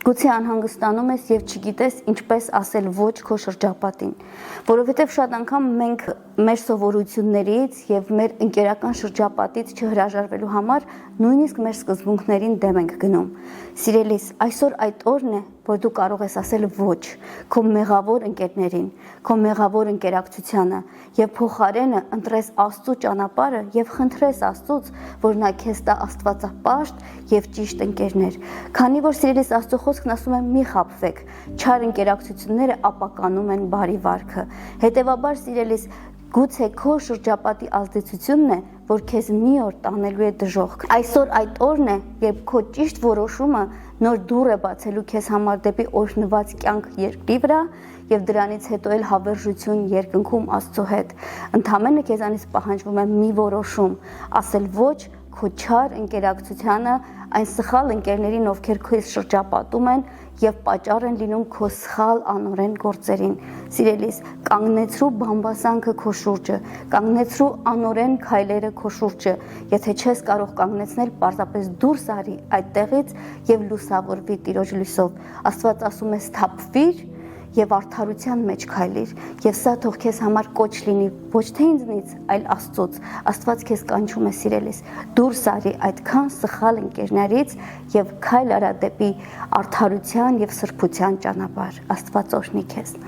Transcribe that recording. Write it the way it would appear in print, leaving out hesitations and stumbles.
Գուցե անհանգստանում ես եւ չգիտես ինչպես ասել ոչ քո շրջապատին, որովհետեւ շատ անգամ մենք մեր սովորություններից եւ մեր ընկերական շրջապատից չհրաժարվելու համար նույնիսկ մեր սկզբունքներին դեմ ենք գնում։ Սիրելիս, այսօր այդ օրն է, որ դու կարող ես ասել ոչ քո մեղավոր ընկերներին, քո մեղավոր ընկերակցությանը եւ փոխարենը ընտրես Աստծո ճանապարհը եւ խնդրես Աստծուց, որ նա քեզ տա աստվածապաշտ եւ ճիշտ ընկերներ։ Քանի որ սիրելիս Աստծո խոսքն ասում է՝ մի խաբվեք, չար ընկերակցությունները ապականում են բարի վարքը։ Հետևաբար սիրելիս, գուցե քո շրջապատի ազդեցությունն է, որ քեզ մի օր տանելու է դժոխք։ Այսօր այդ օրն է, երբ քո ճիշտ որոշումը նոր դուռ է բացելու քեզ համար դեպի օրհնված կյանք երկրի վրա եւ դրանից հետո էլ հավերժություն երկնքում Աստծո հետ։ Ընդամենը քեզանից պահանջվում է մի որոշում, ասել ոչ քո չար ընկերակցությանը, այն սխալ ընկերներին, ովքեր քեզ շրջապատում են եւ պատճառ են լինում քո սխալ անօրեն գործերին։ Սիրելիս, կանգնեցրու բամբասանքը քո շուրջը, կանգնեցրու անօրեն քայլերը քո շուրջը։ Եթե չես կարող կանգնեցնել, պարզապես դուրս արի այդտեղից եւ լուսավորվի Տիրոջ լույսով։ Աստված ասում է՝ սթափվիր եւ արդարության մեջ քայլիր, եւ սա թող քեզ համար կոչ լինի ոչ թե ինձնից, այլ Աստծուց։ Աստված քեզ կանչում է սիրելիս, դուրս արի այդքան սխալ ընկերներից եւ քայլ արա դեպի արդարության եւ սրբության ճանապարհ։ Աստված օրհնի քեզ։